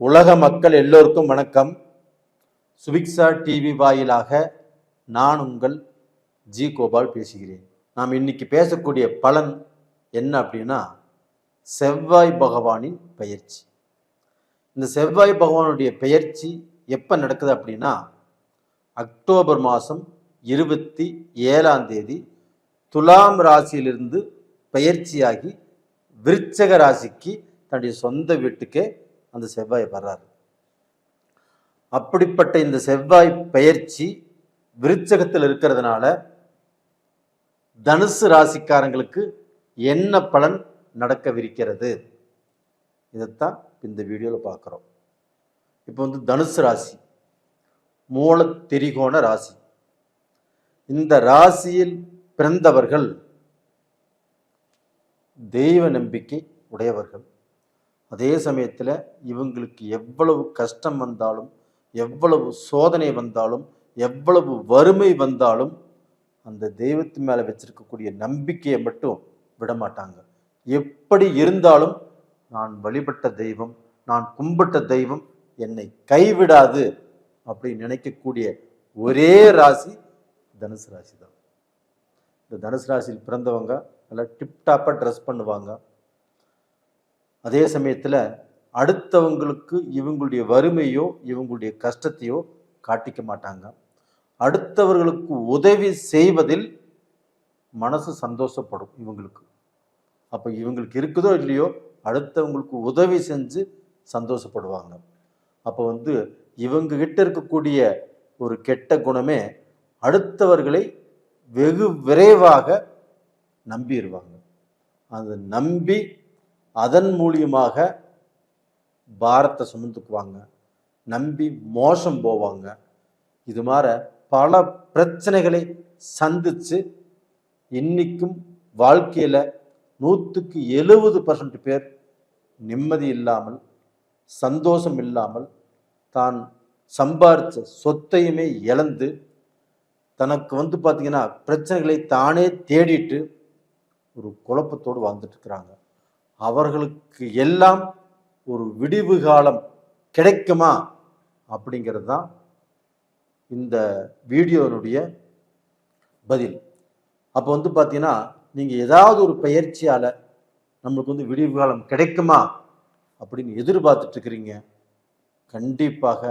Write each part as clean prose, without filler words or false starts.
உலக மக்கள் எல்லோருக்கும் வணக்கம். சுபிக்ஷா டிவி வாயிலாக நான் உங்கள் ஜி கோபால் பேசுகிறேன். நாம் இன்னைக்கு பேசக்கூடிய பலன் என்ன அப்படின்னா, செவ்வாய் பகவானின் பெயர்ச்சி. இந்த செவ்வாய் பகவானுடைய பெயர்ச்சி எப்போ நடக்குது அப்படின்னா, அக்டோபர் மாதம் 27ஆம் தேதி துலாம் ராசியிலிருந்து பெயர்ச்சியாகி விருச்சக ராசிக்கு தன்னுடைய சொந்த வீட்டுக்கே அந்த செவ்வாய் வர்றாரு. அப்படிப்பட்ட இந்த செவ்வாய் பெயர்ச்சி விருச்சகத்தில் இருக்கிறதுனால தனுசு ராசிக்காரங்களுக்கு என்ன பலன் நடக்கவிருக்கிறது, இதைத்தான் இந்த வீடியோவில் பார்க்குறோம். இப்போ தனுசு ராசி மூல திரிகோண ராசி. இந்த ராசியில் பிறந்தவர்கள் தெய்வ நம்பிக்கை உடையவர்கள். அதே சமயத்தில் இவங்களுக்கு எவ்வளவு கஷ்டம் வந்தாலும், எவ்வளவு சோதனை வந்தாலும், எவ்வளவு வறுமை வந்தாலும் அந்த தெய்வத்து மேலே வச்சிருக்கக்கூடிய நம்பிக்கையை மட்டும் விடமாட்டாங்க. எப்படி இருந்தாலும் நான் வழிபட்ட தெய்வம், நான் கும்பிட்ட தெய்வம் என்னை கைவிடாது அப்படின்னு நினைக்கக்கூடிய ஒரே ராசி தனுசு ராசி தான். இந்த தனுசு ராசியில் பிறந்தவங்க நல்லா டிப்டாப்பாக ட்ரெஸ் பண்ணுவாங்க. அதே சமயத்தில் அடுத்தவங்களுக்கு இவங்களுடைய வறுமையோ இவங்களுடைய கஷ்டத்தையோ காட்டிக்க மாட்டாங்க. அடுத்தவர்களுக்கு உதவி செய்வதில் மனசு சந்தோஷப்படும் இவங்களுக்கு. அப்போ இவங்களுக்கு இருக்குதோ இல்லையோ அடுத்தவங்களுக்கு உதவி செஞ்சு சந்தோஷப்படுவாங்க. அப்போ இவங்க கிட்ட இருக்கக்கூடிய ஒரு கெட்ட குணமே அடுத்தவர்களை வெகு விரைவாக நம்பிடுவாங்க. அதை நம்பி அதன் மூலியமாக பாரத்தை சுமந்துக்குவாங்க, நம்பி மோசம் போவாங்க. இது மாதிரி பல பிரச்சனைகளை சந்திச்சு இன்னைக்கும் வாழ்க்கையில் 170% பேர் நிம்மதி இல்லாமல், சந்தோஷம் இல்லாமல், தான் சம்பாரிச்ச சொத்தையுமே இழந்து தனக்கு பார்த்தீங்கன்னா பிரச்சனைகளை தானே தேடிட்டு ஒரு குழப்பத்தோடு வாழ்ந்துட்டு இருக்கிறாங்க. அவர்களுக்கு எல்லாம் ஒரு விடிவு காலம் கிடைக்குமா அப்படிங்கிறது தான் இந்த வீடியோனுடைய பதில். அப்போ பார்த்தீங்கன்னா நீங்கள் ஏதாவது ஒரு பயிற்சியால் நம்மளுக்கு விடிவு காலம் கிடைக்குமா அப்படின்னு எதிர்பார்த்துட்டு இருக்கிறீங்க. கண்டிப்பாக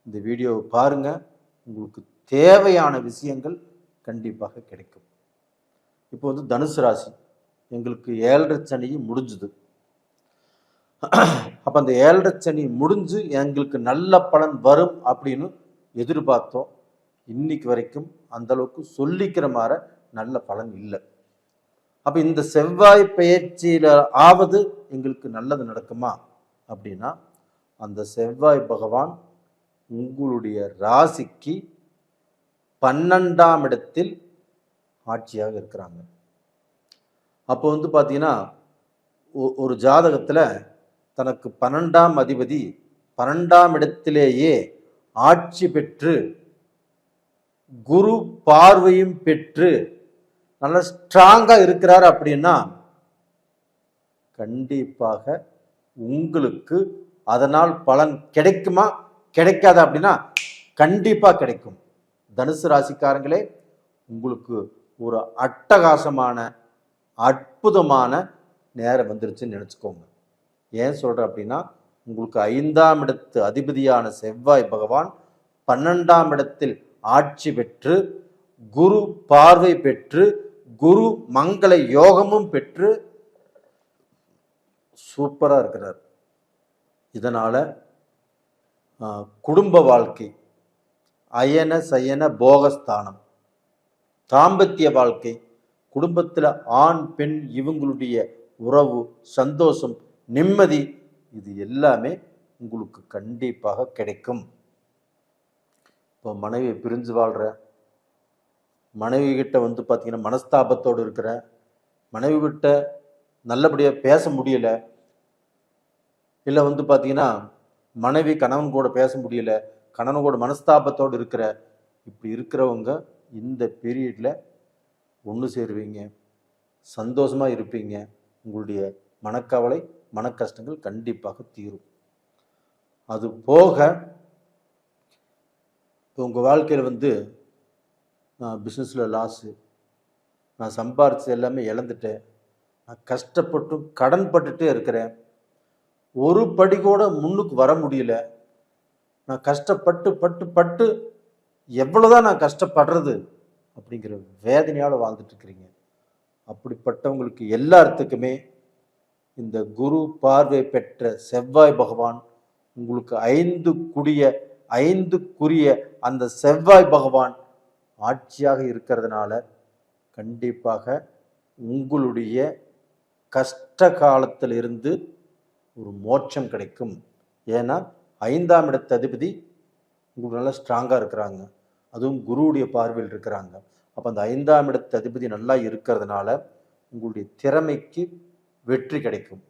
இந்த வீடியோவை பாருங்கள், உங்களுக்கு தேவையான விஷயங்கள் கண்டிப்பாக கிடைக்கும். இப்போ தனுசு ராசி எங்களுக்கு 7.5 சனி முடிஞ்சுது. அப்போ அந்த 7.5 சனி முடிஞ்சு எங்களுக்கு நல்ல பலன் வரும் அப்படின்னு எதிர்பார்த்தோம். இன்னைக்கு வரைக்கும் அந்த அளவுக்கு சொல்லிக்கிற மாதிரி நல்ல பலன் இல்லை. அப்போ இந்த செவ்வாய் பெயர்ச்சியில் ஆவது எங்களுக்கு நல்லது நடக்குமா அப்படின்னா, அந்த செவ்வாய் பகவான் உங்களுடைய ராசிக்கு 12ஆம் இடத்தில் ஆட்சியாக இருக்கிறாங்க. அப்போ பார்த்தீங்கன்னா ஒரு ஜாதகத்தில் தனக்கு 12ஆம் அதிபதி 12ஆம் இடத்திலேயே ஆட்சி பெற்று குரு பார்வையும் பெற்று நல்லா ஸ்ட்ராங்காக இருக்கிறார் அப்படின்னா கண்டிப்பாக உங்களுக்கு அதனால் பலன் கிடைக்குமா கிடைக்காதா அப்படின்னா கண்டிப்பாக கிடைக்கும். தனுசு ராசிக்காரங்களே, உங்களுக்கு ஒரு அட்டகாசமான அற்புதமான நேரம் வந்துருச்சுன்னு நினச்சிக்கோங்க. ஏன் சொல்கிறேன் அப்படின்னா, உங்களுக்கு 5ஆம் இடத்து அதிபதியான செவ்வாய் பகவான் 12ஆம் இடத்தில் ஆட்சி பெற்று குரு பார்வை பெற்று குரு மங்கள யோகமும் பெற்று சூப்பராக இருக்கிறார். இதனால் குடும்ப வாழ்க்கை, அயன சயன போகஸ்தானம், தாம்பத்திய வாழ்க்கை, குடும்பத்தில் ஆண் பெண் இவங்களுடைய உறவு, சந்தோஷம், நிம்மதி, இது எல்லாமே உங்களுக்கு கண்டிப்பாக கிடைக்கும். இப்போ மனைவி பிரிஞ்சு வாழ்கிற, மனைவி கிட்ட பார்த்தீங்கன்னா மனஸ்தாபத்தோடு இருக்கிற, மனைவி கிட்ட நல்லபடியாக பேச முடியலை, இல்லை பார்த்தீங்கன்னா மனைவி கணவன் கூட பேச முடியல, கணவன் கூட மனஸ்தாபத்தோடு இருக்கிற, இப்படி இருக்கிறவங்க இந்த பீரியடில் ஒன்று சேருவீங்க, சந்தோஷமாக இருப்பீங்க. உங்களுடைய மனக்கவலை மன கஷ்டங்கள் கண்டிப்பாக தீரும். அது போக உங்கள் வாழ்க்கையில் வந்து நான் பிஸ்னஸில் லாஸு, நான் சம்பாரித்து எல்லாமே இழந்துட்டேன், நான் கஷ்டப்பட்டும் கடன் பட்டுட்டே இருக்கிறேன், ஒரு படி கூட முன்னுக்கு வர முடியல, நான் கஷ்டப்பட்டு பட்டு பட்டு எவ்வளோதான் நான் கஷ்டப்படுறது அப்படிங்கிற வேதனையால் வாழ்ந்துட்டு இருக்கிறீங்க. அப்படிப்பட்டவங்களுக்கு எல்லாத்துக்குமே இந்த குரு பார்வை பெற்ற செவ்வாய் பகவான் உங்களுக்கு 5 அந்த செவ்வாய் பகவான் ஆட்சியாக இருக்கிறதுனால கண்டிப்பாக உங்களுடைய கஷ்ட காலத்திலிருந்து ஒரு மோட்சம் கிடைக்கும். ஏன்னா 5ஆம் இடத்து அதிபதி உங்களுக்கு நல்லா ஸ்ட்ராங்காக இருக்கிறாங்க, அதுவும் குருவுடைய பார்வையில் இருக்கிறாங்க. அப்போ அந்த 5ஆம் இடத்து அதிபதி நல்லா இருக்கிறதுனால உங்களுடைய திறமைக்கு வெற்றி கிடைக்கும்,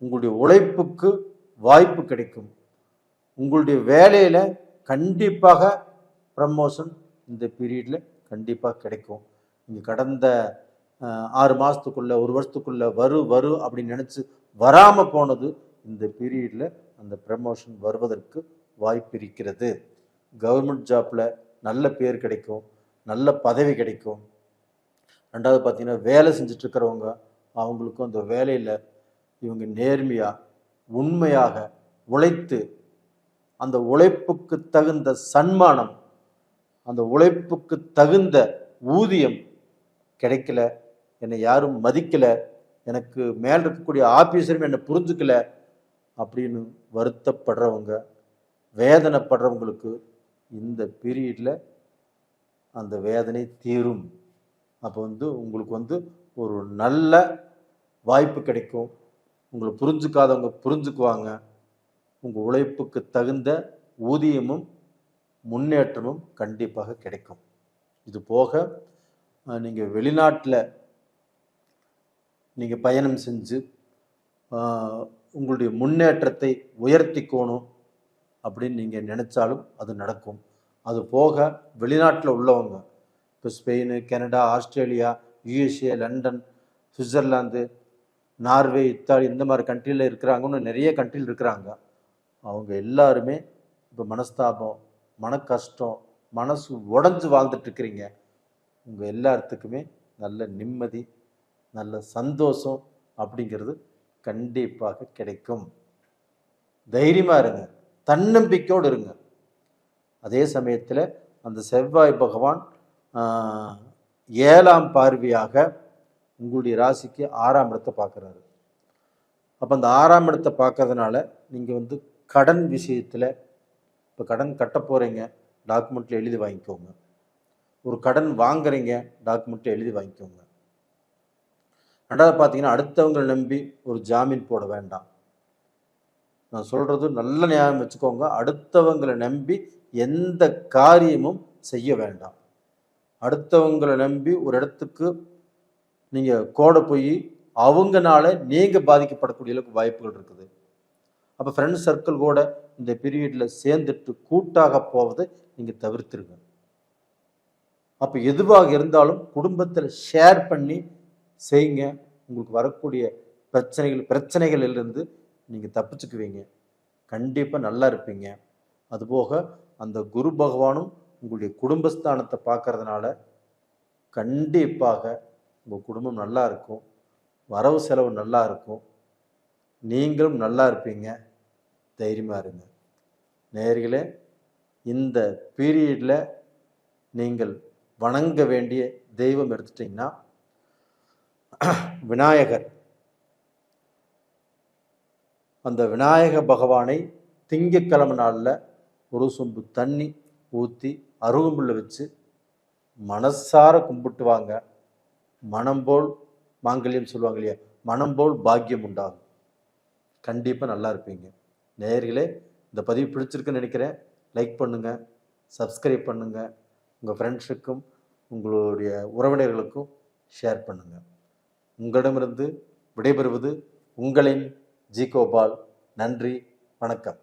உங்களுடைய உழைப்புக்கு வாய்ப்பு கிடைக்கும், உங்களுடைய வேலையில் கண்டிப்பாக ப்ரமோஷன் இந்த பீரியடில் கண்டிப்பாக கிடைக்கும். நீங்கள் கடந்த 6 மாதத்துக்குள்ளே 1 வருஷத்துக்குள்ளே வரும் அப்படின்னு நினச்சி வராமல் போனது இந்த பீரியடில் அந்த ப்ரமோஷன் வருவதற்கு வாய்ப்பு இருக்கிறது. கவர்மெண்ட் ஜாப்பில் நல்ல பேர் கிடைக்கும், நல்ல பதவி கிடைக்கும். ரெண்டாவது பார்த்தீங்கன்னா வேலை செஞ்சிட்ருக்கிறவங்க அவங்களுக்கும் அந்த வேலையில் இவங்க நேர்மையாக உண்மையாக உழைத்து அந்த உழைப்புக்கு தகுந்த சன்மானம், அந்த உழைப்புக்கு தகுந்த ஊதியம் கிடைக்கல, என்னை யாரும் மதிக்கலை, எனக்கு மேல் இருக்கக்கூடிய ஆஃபீஸரும் என்னை புரிஞ்சுக்கல அப்படின்னு வருத்தப்படுறவங்க வேதனைப்படுறவங்களுக்கு இந்த பீரியடில் அந்த வேதனை தீரும். அப்போ வந்து உங்களுக்கு வந்து ஒரு நல்ல வாய்ப்பு கிடைக்கும், உங்களை புரிஞ்சுக்காதவங்க புரிஞ்சுக்குவாங்க, உங்கள் உழைப்புக்கு தகுந்த ஊதியமும் முன்னேற்றமும் கண்டிப்பாக கிடைக்கும். இது போக நீங்கள் வெளிநாட்டில் நீங்கள் பயணம் செஞ்சு உங்களுடைய முன்னேற்றத்தை உயர்த்திக்கணும் அப்படின்னு நீங்கள் நினச்சாலும் அது நடக்கும். அது போக வெளிநாட்டில் உள்ளவங்க இப்போ Spain, Canada, Australia, USA, London, Switzerland, Norway, Italy இந்த மாதிரி கண்ட்ரியில் இருக்கிறாங்கன்னு நிறைய கண்ட்ரியில் இருக்கிறாங்க. அவங்க எல்லாருமே இப்போ மனஸ்தாபம், மன கஷ்டம், மனசு உடஞ்சி வாழ்ந்துட்டுருக்கிறீங்க. உங்கள் எல்லாத்துக்குமே நல்ல நிம்மதி, நல்ல சந்தோஷம் அப்படிங்கிறது கண்டிப்பாக கிடைக்கும். தைரியமாக இருங்க, தன்னம்பிக்கையோடு இருங்க. அதே சமயத்தில் அந்த செவ்வாய் பகவான் 7ஆம் பார்வையாக உங்களுடைய ராசிக்கு 6ஆம் இடத்தை பார்க்குறாரு. அப்போ அந்த 6ஆம் இடத்தை பார்க்கறதுனால நீங்கள் வந்து கடன் விஷயத்தில் இப்போ கடன் கட்ட போகிறீங்க, டாக்குமெண்ட்டில் எழுதி வாங்கிக்கோங்க. ஒரு கடன் வாங்குறீங்க, டாக்குமெண்ட்டில் எழுதி வாங்கிக்கோங்க. ரெண்டாவது பார்த்தீங்கன்னா அடுத்தவங்களை நம்பி ஒரு ஜாமீன் போட வேண்டாம். நான் சொல்கிறது நல்ல ஞாபகம் வச்சுக்கோங்க, அடுத்தவங்களை நம்பி எந்த காரியமும் செய்ய வேண்டாம். அடுத்தவங்களை நம்பி ஒரு இடத்துக்கு நீங்கள் கோடை போய் அவங்கனால நீங்கள் பாதிக்கப்படக்கூடிய அளவுக்கு வாய்ப்புகள் இருக்குது. அப்போ ஃப்ரெண்ட்ஸ் சர்க்கிள் கூட இந்த பீரியடில் சேர்ந்துட்டு கூட்டாக போவதை நீங்கள் தவிர்த்துருங்க. அப்போ எதுவாக இருந்தாலும் குடும்பத்தில் ஷேர் பண்ணி செய்யுங்க. உங்களுக்கு வரக்கூடிய பிரச்சனைகளிலிருந்து நீங்கள் தப்பிச்சுக்குவீங்க, கண்டிப்பாக நல்லா இருப்பீங்க. அதுபோக அந்த குரு பகவானும் உங்களுடைய குடும்பஸ்தானத்தை பார்க்கறதுனால கண்டிப்பாக உங்கள் குடும்பம் நல்லா இருக்கும், வரவு செலவு நல்லா இருக்கும், நீங்களும் நல்லா இருப்பீங்க. தைரியமாக இருங்க. நேயர்களே, இந்த பீரியடில் நீங்கள் வணங்க வேண்டிய தெய்வம் எடுத்துட்டிங்கன்னா விநாயகர். அந்த விநாயக பகவானை திங்கட்கிழமை நாளில் ஒரு சொம்பு தண்ணி ஊற்றி அருகம்புல்லை வச்சு மனசார கும்பிட்டு வாங்க. மனம் போல் மாங்கல்யம் சொல்லுவாங்க இல்லையா, மனம் போல் பாக்கியம் உண்டாகும். கண்டிப்பாக நல்லா இருப்பீங்க. நேயர்களே, இந்த பதிவு பிடிச்சிருக்குன்னு நினைக்கிறேன். லைக் பண்ணுங்கள், சப்ஸ்கிரைப் பண்ணுங்கள், உங்கள் ஃப்ரெண்ட்ஸுக்கும் உங்களுடைய உறவினர்களுக்கும் ஷேர் பண்ணுங்கள். உங்களிடமிருந்து விடைபெறுவது உங்களின் ஜி கோபால். நன்றி, வணக்கம்.